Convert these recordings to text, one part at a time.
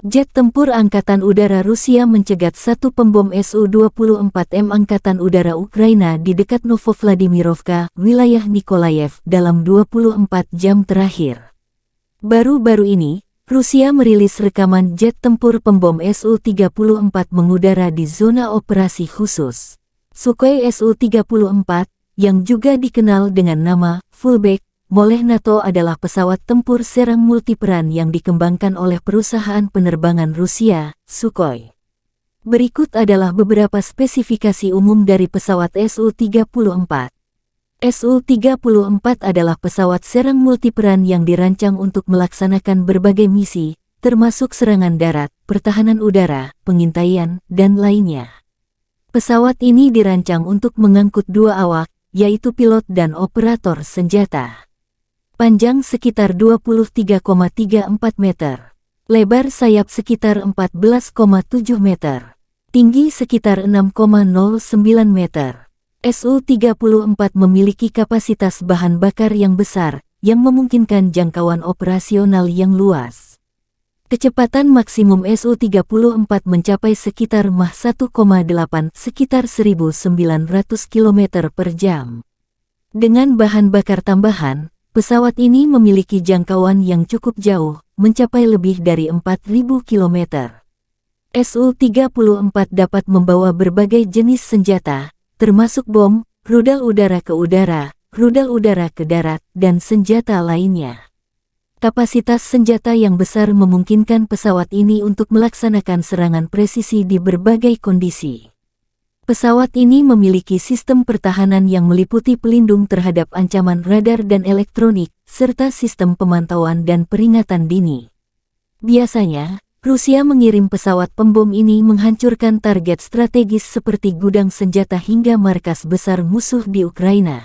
Jet tempur Angkatan Udara Rusia mencegat satu pembom Su-24M Angkatan Udara Ukraina di dekat Novovladimirovka, wilayah Nikolayev, dalam 24 jam terakhir. Baru-baru ini, Rusia merilis rekaman jet tempur pembom Su-34 mengudara di zona operasi khusus. Sukhoi Su-34, yang juga dikenal dengan nama Fullback oleh NATO adalah pesawat tempur serang multiperan yang dikembangkan oleh perusahaan penerbangan Rusia, Sukhoi. Berikut adalah beberapa spesifikasi umum dari pesawat Su-34. Su-34 adalah pesawat serang multiperan yang dirancang untuk melaksanakan berbagai misi, termasuk serangan darat, pertahanan udara, pengintaian, dan lainnya. Pesawat ini dirancang untuk mengangkut dua awak, yaitu pilot dan operator senjata. Panjang sekitar 23,34 meter. Lebar sayap sekitar 14,7 meter. Tinggi sekitar 6,09 meter. Su-34 memiliki kapasitas bahan bakar yang besar, yang memungkinkan jangkauan operasional yang luas. Kecepatan maksimum Su-34 mencapai sekitar Mach 1,8 sekitar 1900 km per jam. Dengan bahan bakar tambahan, pesawat ini memiliki jangkauan yang cukup jauh, mencapai lebih dari 4.000 km. Su-34 dapat membawa berbagai jenis senjata, termasuk bom, rudal udara ke udara, rudal udara ke darat, dan senjata lainnya. Kapasitas senjata yang besar memungkinkan pesawat ini untuk melaksanakan serangan presisi di berbagai kondisi. Pesawat ini memiliki sistem pertahanan yang meliputi pelindung terhadap ancaman radar dan elektronik, serta sistem pemantauan dan peringatan dini. Biasanya, Rusia mengirim pesawat pembom ini menghancurkan target strategis seperti gudang senjata hingga markas besar musuh di Ukraina.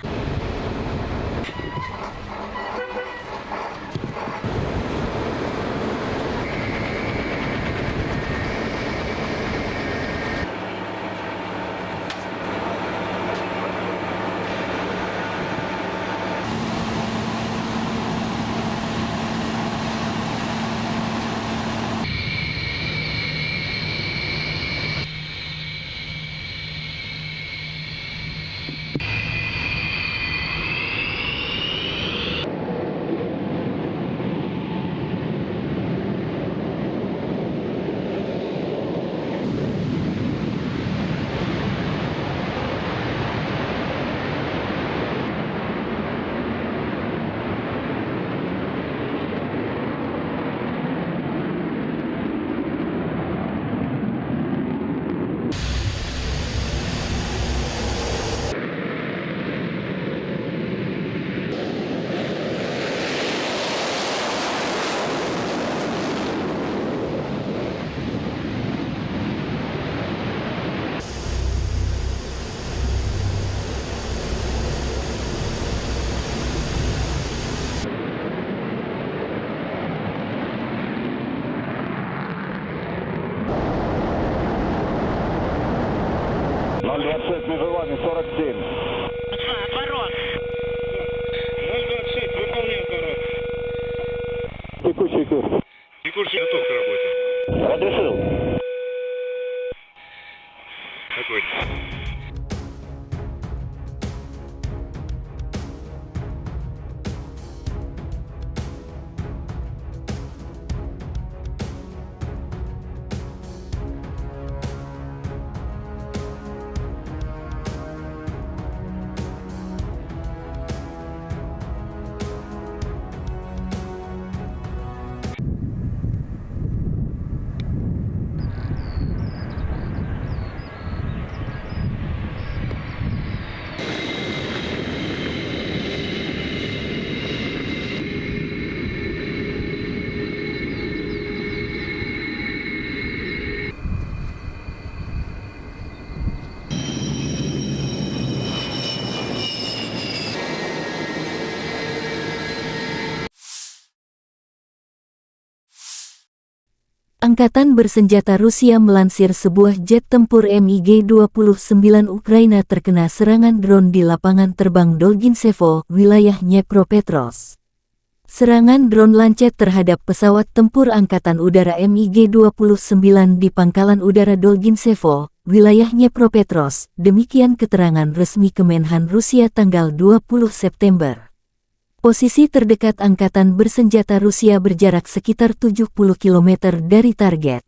Межевание 47. Отворот. 026, выполняй отворот. Текущий курс. Текущий готов к работе. Разрешил. Огонь. Angkatan bersenjata Rusia melansir sebuah jet tempur MiG-29 Ukraina terkena serangan drone di lapangan terbang Dolginsevo, wilayah Dnepropetrovsk. Serangan drone Lancet terhadap pesawat tempur Angkatan Udara MiG-29 di Pangkalan Udara Dolginsevo, wilayah Dnepropetrovsk, demikian keterangan resmi Kemenhan Rusia tanggal 20 September. Posisi terdekat Angkatan Bersenjata Rusia berjarak sekitar 70 km dari target.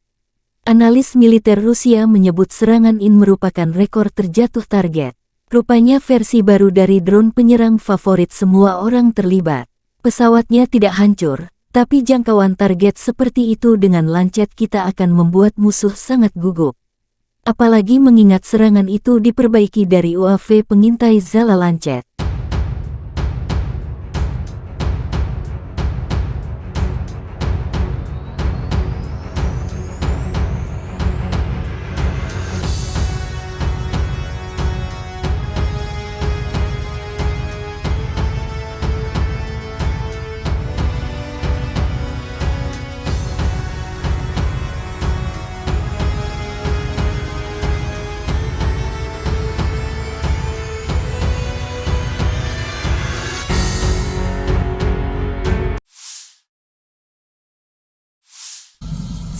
Analis militer Rusia menyebut serangan ini merupakan rekor terjatuh target. Rupanya versi baru dari drone penyerang favorit semua orang terlibat. Pesawatnya tidak hancur, tapi jangkauan target seperti itu dengan Lancet kita akan membuat musuh sangat gugup. Apalagi mengingat serangan itu diperbaiki dari UAV pengintai Zala Lancet.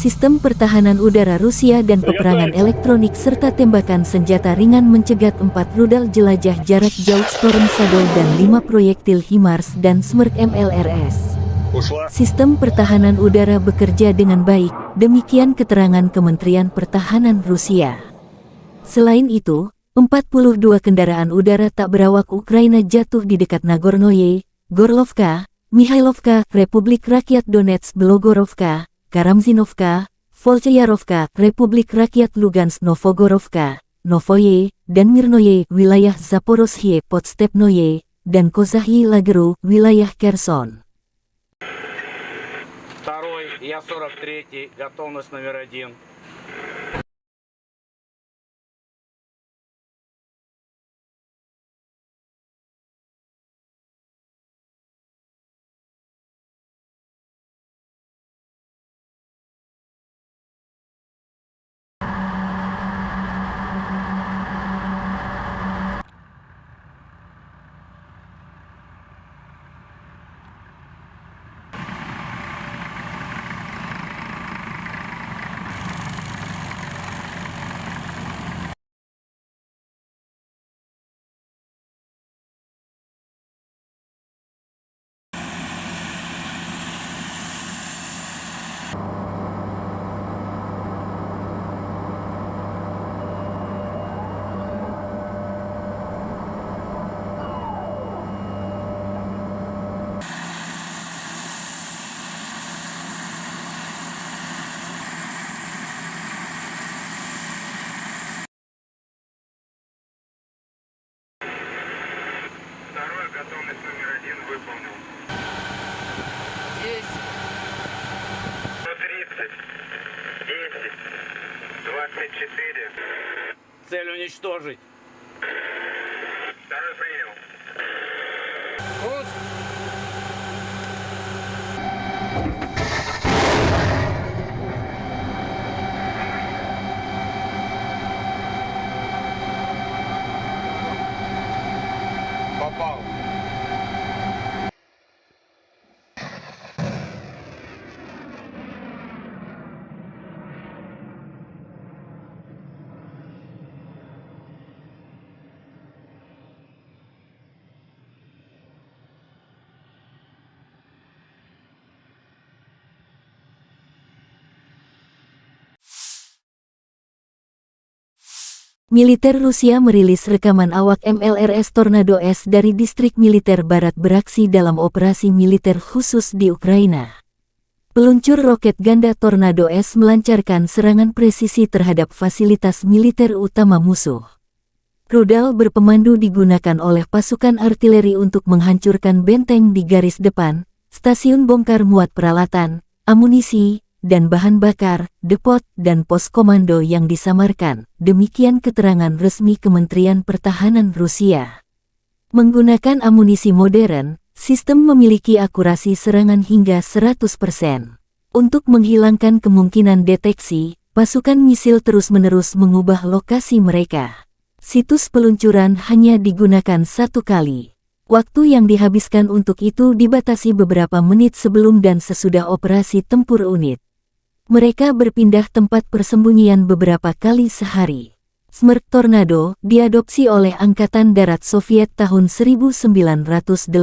Sistem pertahanan udara Rusia dan peperangan elektronik serta tembakan senjata ringan mencegat 4 rudal jelajah jarak jauh Storm Shadow dan 5 proyektil HIMARS dan Smerk MLRS. Sistem pertahanan udara bekerja dengan baik, demikian keterangan Kementerian Pertahanan Rusia. Selain itu, 42 kendaraan udara tak berawak Ukraina jatuh di dekat Nagornoye, Gorlovka, Mihailovka, Republik Rakyat Donetsk Belogorovka, Karamzinovka, Volchayarovka, Republik Rakyat Lugansk Novogorovka, Novoye, dan Mirnoye, wilayah Zaporozhye Podstepnoye, dan Kozahyi Lageru, wilayah Kherson. Второй, я 43-й, готовность номер 1. Второй, готовность номер 1 выполнил. 10. 130. 10. 24. Цель уничтожить. Второй принял. Пуск. Попал. Militer Rusia merilis rekaman awak MLRS Tornado S dari distrik militer barat beraksi dalam operasi militer khusus di Ukraina. Peluncur roket ganda Tornado S melancarkan serangan presisi terhadap fasilitas militer utama musuh. Rudal berpemandu digunakan oleh pasukan artileri untuk menghancurkan benteng di garis depan, stasiun bongkar muat peralatan, amunisi, dan bahan bakar, depot, dan pos komando yang disamarkan, demikian keterangan resmi Kementerian Pertahanan Rusia. Menggunakan amunisi modern, sistem memiliki akurasi serangan hingga 100%. Untuk menghilangkan kemungkinan deteksi, pasukan misil terus-menerus mengubah lokasi mereka. Situs peluncuran hanya digunakan satu kali. Waktu yang dihabiskan untuk itu dibatasi beberapa menit sebelum dan sesudah operasi tempur unit. Mereka berpindah tempat persembunyian beberapa kali sehari. Smerk Tornado diadopsi oleh Angkatan Darat Soviet tahun 1987.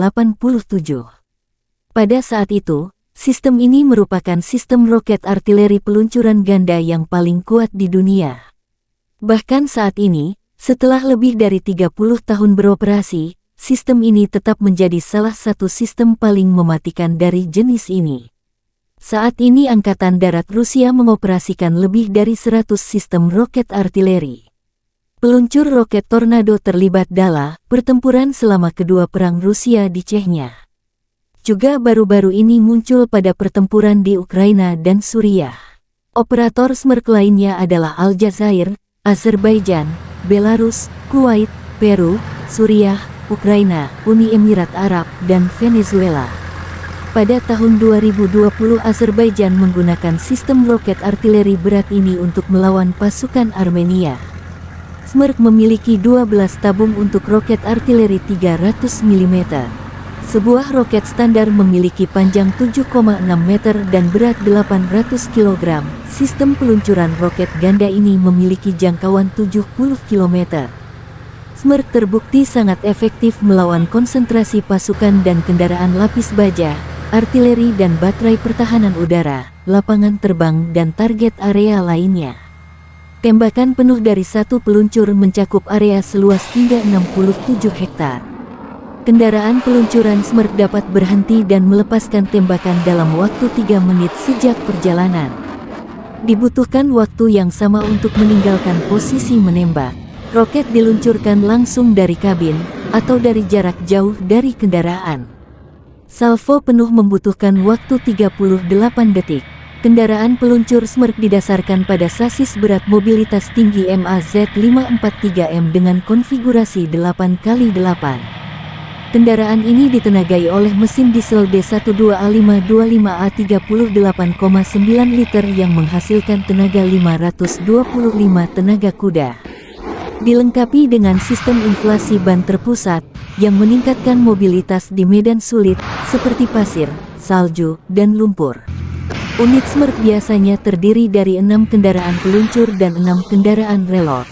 Pada saat itu, sistem ini merupakan sistem roket artileri peluncuran ganda yang paling kuat di dunia. Bahkan saat ini, setelah lebih dari 30 tahun beroperasi, sistem ini tetap menjadi salah satu sistem paling mematikan dari jenis ini. Saat ini Angkatan Darat Rusia mengoperasikan lebih dari 100 sistem roket artileri. Peluncur roket Tornado terlibat dalam pertempuran selama kedua perang Rusia di Chechnya. Juga baru-baru ini muncul pada pertempuran di Ukraina dan Suriah. Operator Smerk lainnya adalah Aljazair, Azerbaijan, Belarus, Kuwait, Peru, Suriah, Ukraina, Uni Emirat Arab, dan Venezuela. Pada tahun 2020 Azerbaijan menggunakan sistem roket artileri berat ini untuk melawan pasukan Armenia. Smerk memiliki 12 tabung untuk roket artileri 300 mm. Sebuah roket standar memiliki panjang 7,6 meter dan berat 800 kg. Sistem peluncuran roket ganda ini memiliki jangkauan 70 km. Smerk terbukti sangat efektif melawan konsentrasi pasukan dan kendaraan lapis baja, artileri dan baterai pertahanan udara, lapangan terbang dan target area lainnya. Tembakan penuh dari satu peluncur mencakup area seluas hingga 67 hektar. Kendaraan peluncuran Smerk dapat berhenti dan melepaskan tembakan dalam waktu 3 menit sejak perjalanan. Dibutuhkan waktu yang sama untuk meninggalkan posisi menembak. Roket diluncurkan langsung dari kabin, atau dari jarak jauh dari kendaraan. Salvo penuh membutuhkan waktu 38 detik. Kendaraan peluncur Smerk didasarkan pada sasis berat mobilitas tinggi MAZ543M dengan konfigurasi 8x8. Kendaraan ini ditenagai oleh mesin diesel D12A525A 38,9 liter yang menghasilkan tenaga 525 tenaga kuda. Dilengkapi dengan sistem inflasi ban terpusat, yang meningkatkan mobilitas di medan sulit, seperti pasir, salju, dan lumpur. Unit Smerk biasanya terdiri dari 6 kendaraan peluncur dan 6 kendaraan relot.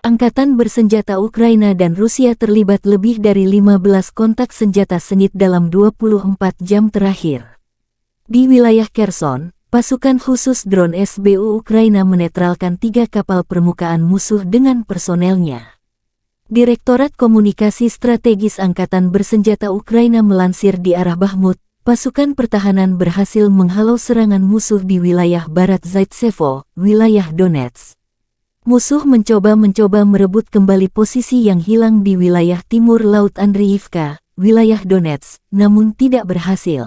Angkatan bersenjata Ukraina dan Rusia terlibat lebih dari 15 kontak senjata sengit dalam 24 jam terakhir. Di wilayah Kherson, pasukan khusus drone SBU Ukraina menetralkan 3 kapal permukaan musuh dengan personelnya. Direktorat Komunikasi Strategis Angkatan Bersenjata Ukraina melansir di arah Bakhmut, pasukan pertahanan berhasil menghalau serangan musuh di wilayah barat Zaitsevo, wilayah Donetsk. Musuh mencoba merebut kembali posisi yang hilang di wilayah timur Laut Andriivka, wilayah Donetsk, namun tidak berhasil.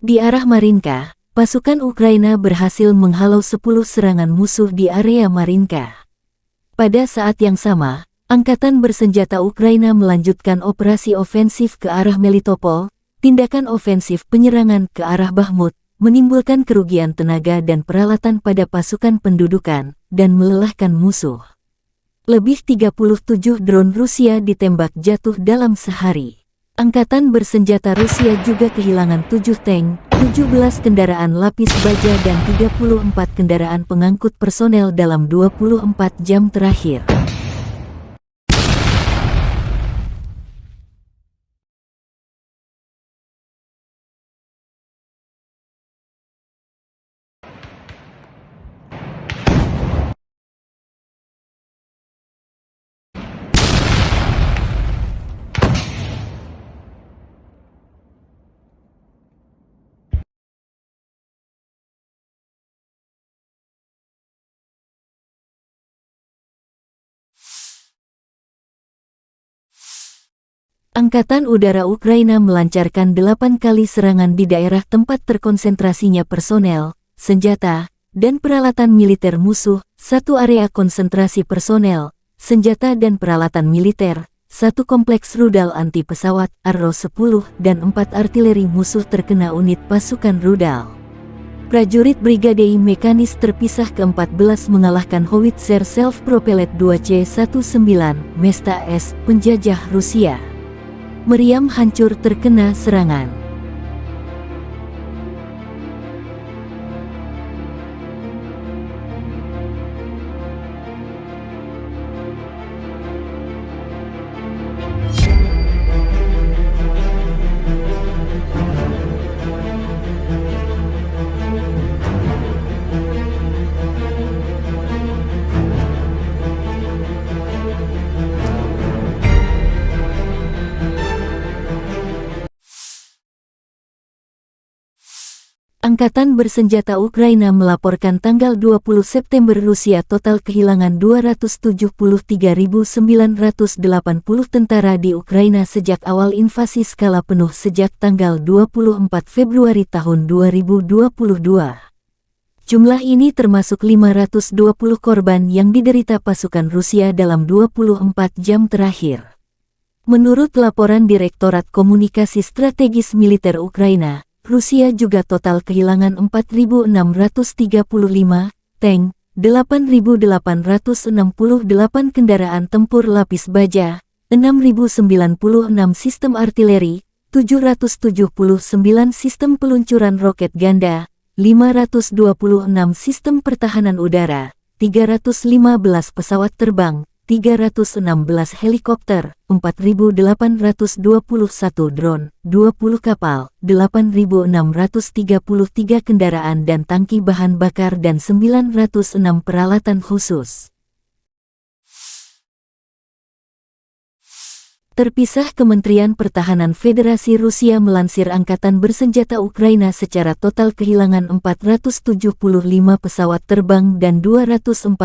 Di arah Marinka, pasukan Ukraina berhasil menghalau 10 serangan musuh di area Marinka. Pada saat yang sama, Angkatan bersenjata Ukraina melanjutkan operasi ofensif ke arah Melitopol. Tindakan ofensif penyerangan ke arah Bakhmut menimbulkan kerugian tenaga dan peralatan pada pasukan pendudukan dan melelahkan musuh. Lebih 37 drone Rusia ditembak jatuh dalam sehari. Angkatan bersenjata Rusia juga kehilangan 7 tank, 17 kendaraan lapis baja dan 34 kendaraan pengangkut personel dalam 24 jam terakhir. Angkatan Udara Ukraina melancarkan 8 kali serangan di daerah tempat terkonsentrasinya personel, senjata, dan peralatan militer musuh, 1 area konsentrasi personel, senjata dan peralatan militer, 1 kompleks rudal anti-pesawat, Arrow-10, dan 4 artileri musuh terkena unit pasukan rudal. Prajurit Brigade Mekanis terpisah ke-14 mengalahkan Howitzer Self-Propelled 2C-19 Mesta S, penjajah Rusia. Meriam hancur terkena serangan. Angkatan bersenjata Ukraina melaporkan tanggal 20 September Rusia total kehilangan 273.980 tentara di Ukraina sejak awal invasi skala penuh sejak tanggal 24 Februari tahun 2022. Jumlah ini termasuk 520 korban yang diderita pasukan Rusia dalam 24 jam terakhir. Menurut laporan Direktorat Komunikasi Strategis Militer Ukraina, Rusia juga total kehilangan 4.635 tank, 8.868 kendaraan tempur lapis baja, 6.096 sistem artileri, 779 sistem peluncuran roket ganda, 526 sistem pertahanan udara, 315 pesawat terbang, 316 helikopter, 4.821 drone, 20 kapal, 8.633 kendaraan dan tangki bahan bakar dan 906 peralatan khusus. Terpisah, Kementerian Pertahanan Federasi Rusia melansir Angkatan Bersenjata Ukraina secara total kehilangan 475 pesawat terbang dan 249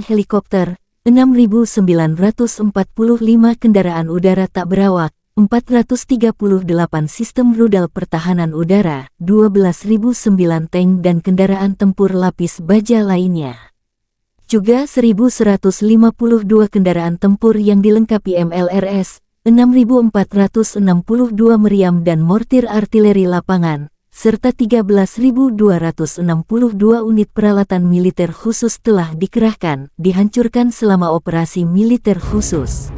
helikopter, 6.945 kendaraan udara tak berawak, 438 sistem rudal pertahanan udara, 12.009 tank dan kendaraan tempur lapis baja lainnya. Juga 1.152 kendaraan tempur yang dilengkapi MLRS, 6.462 meriam dan mortir artileri lapangan, serta 13.262 unit peralatan militer khusus telah dikerahkan, dihancurkan selama operasi militer khusus.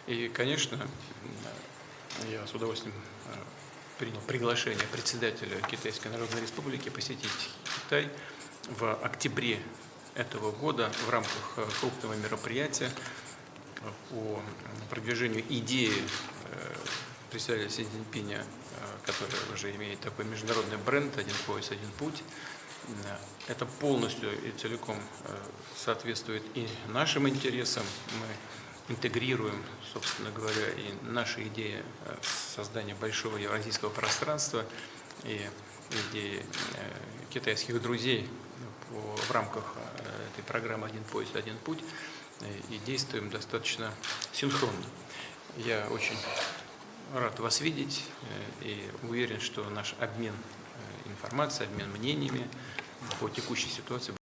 И, конечно, я с удовольствием принял приглашение председателя Китайской Народной Республики посетить Китай в октябре этого года в рамках крупного мероприятия по продвижению идеи председателя Си Цзиньпиня, который уже имеет такой международный бренд «Один пояс, один путь». Это полностью и целиком соответствует и нашим интересам. Мы интегрируем, собственно говоря, и наши идеи создания большого евразийского пространства и идеи китайских друзей в рамках этой программы «Один пояс, один путь», и действуем достаточно синхронно. Я очень рад вас видеть и уверен, что наш обмен информацией, обмен мнениями по текущей ситуации